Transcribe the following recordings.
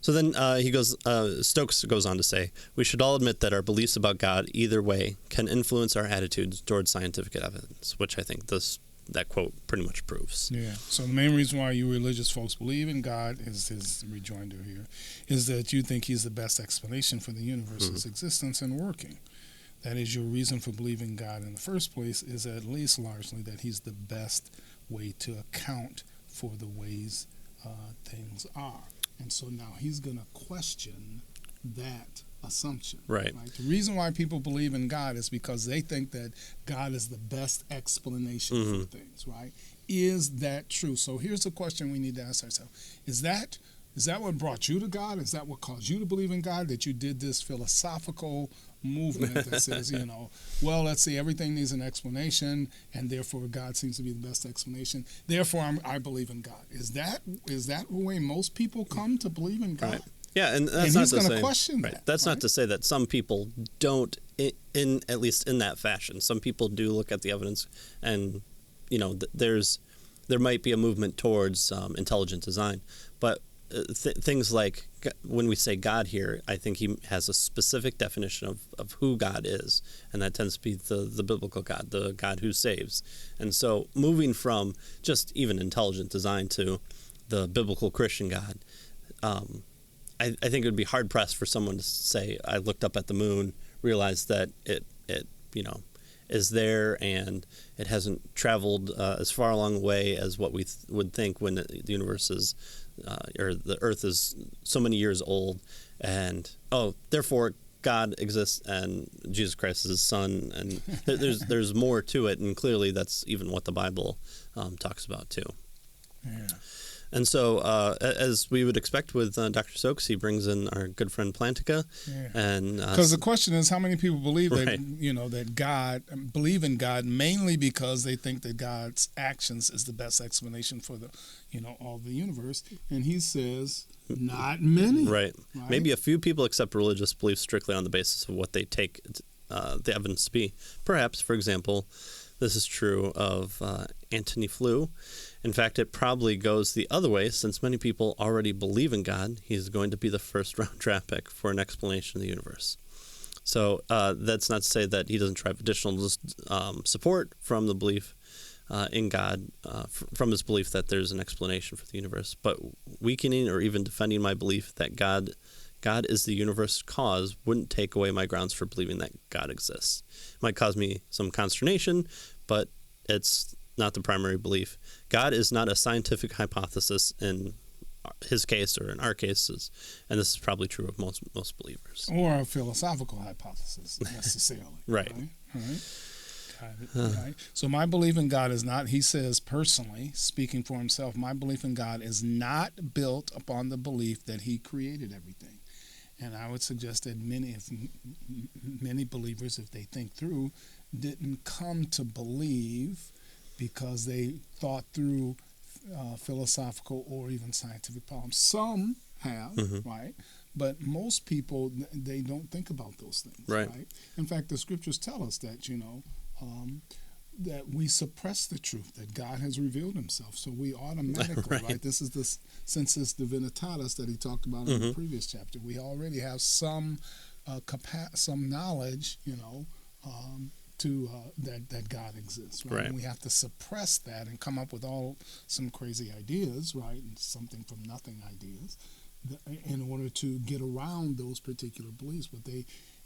So then Stokes goes on to say, we should all admit that our beliefs about God either way can influence our attitudes towards scientific evidence, which I think that quote pretty much proves. Yeah. So the main reason why you religious folks believe in God is his rejoinder here, is that you think he's the best explanation for the universe's existence and working. That is, your reason for believing God in the first place is at least largely that he's the best way to account for the ways things are. And so now he's going to question that assumption. Right. The reason why people believe in God is because they think that God is the best explanation for things, right? Is that true? So here's the question we need to ask ourselves. Is that what brought you to God? Is that what caused you to believe in God, that you did this philosophical movement that says, well, let's see, everything needs an explanation, and therefore God seems to be the best explanation. Therefore, I believe in God. Is that the way most people come to believe in God? Right. Yeah, and that's and not he's to going say to question right. that. That's not to say that some people don't, in at least in that fashion. Some people do look at the evidence, and there might be a movement towards intelligent design, but things like when we say God here, I think he has a specific definition of who God is, and that tends to be the biblical God, the God who saves. And so moving from just even intelligent design to the biblical Christian God, I think it would be hard pressed for someone to say, I looked up at the moon, realized that it is there, and it hasn't traveled as far along the way as what we would think when the universe is, or the Earth is so many years old, and therefore God exists and Jesus Christ is his son, and there's more to it, and clearly that's even what the Bible talks about too. Yeah. And so, as we would expect with Dr. Stokes, he brings in our good friend Plantica, and because the question is, how many people believe that right. that God believe in God mainly because they think that God's actions is the best explanation for the all the universe, and he says not many. Right. Maybe a few people accept religious beliefs strictly on the basis of what they take the evidence to be. Perhaps, for example, this is true of Antony Flew. In fact, it probably goes the other way, since many people already believe in God. He's going to be the first round draft pick for an explanation of the universe. So that's not to say that he doesn't drive additional support from the belief in God, from his belief that there's an explanation for the universe. But weakening or even defending my belief that God is the universe's cause wouldn't take away my grounds for believing that God exists. It might cause me some consternation, but it's not the primary belief. God is not a scientific hypothesis in his case or in our cases, and this is probably true of most believers. Or a philosophical hypothesis, necessarily. Right. Right. So my belief in God is not, he says personally, speaking for himself, my belief in God is not built upon the belief that he created everything. And I would suggest that many believers, if they think through, didn't come to believe because they thought through philosophical or even scientific problems. Some have, right? But most people, they don't think about those things, right? In fact, the scriptures tell us that, that we suppress the truth, that God has revealed himself. So we automatically, right? This is the sensus divinitatis that he talked about in the previous chapter. We already have some knowledge, that God exists, right? And we have to suppress that and come up with some crazy ideas, right? And something from nothing ideas in order to get around those particular beliefs. But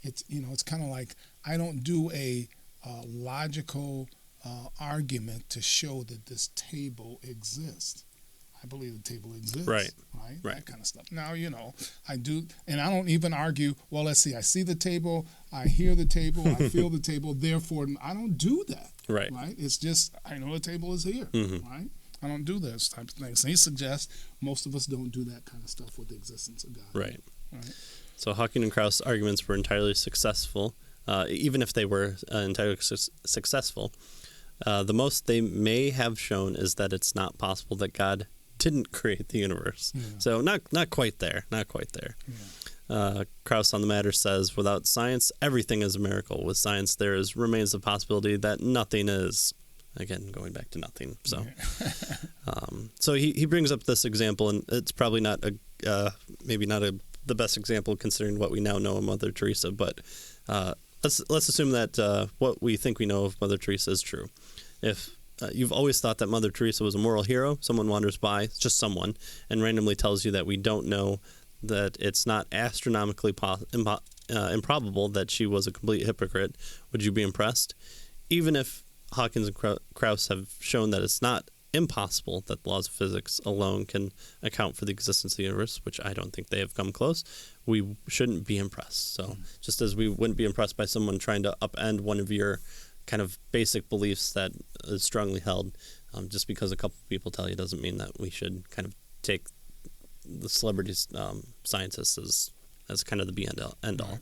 it's kind of like, I don't do a logical argument to show that this table exists. I believe the table exists, right? That kind of stuff. Now, I do, and I don't even argue, well, let's see, I see the table, I hear the table, I feel the table, therefore, I don't do that, right? It's just, I know the table is here, right? I don't do those types of things. And he suggests most of us don't do that kind of stuff with the existence of God. Right. So Hawking and Krauss' arguments were entirely successful, even if they were entirely successful. The most they may have shown is that it's not possible that God didn't create the universe. So not quite there. Krauss on the matter says, without science, everything is a miracle. With science, there remains the possibility that nothing is. Again, going back to nothing. So so he brings up this example, and it's probably not maybe not the best example considering what we now know of Mother Teresa, but let's assume that what we think we know of Mother Teresa is true. If you've always thought that Mother Teresa was a moral hero, someone wanders by, just someone, and randomly tells you that we don't know, that it's not astronomically improbable that she was a complete hypocrite, would you be impressed? Even if Hawkins and Krauss have shown that it's not impossible that the laws of physics alone can account for the existence of the universe, which I don't think they have come close, we shouldn't be impressed. So just as we wouldn't be impressed by someone trying to upend one of your kind of basic beliefs that is strongly held, just because a couple people tell you doesn't mean that we should kind of take the celebrities, scientists as kind of the be end all.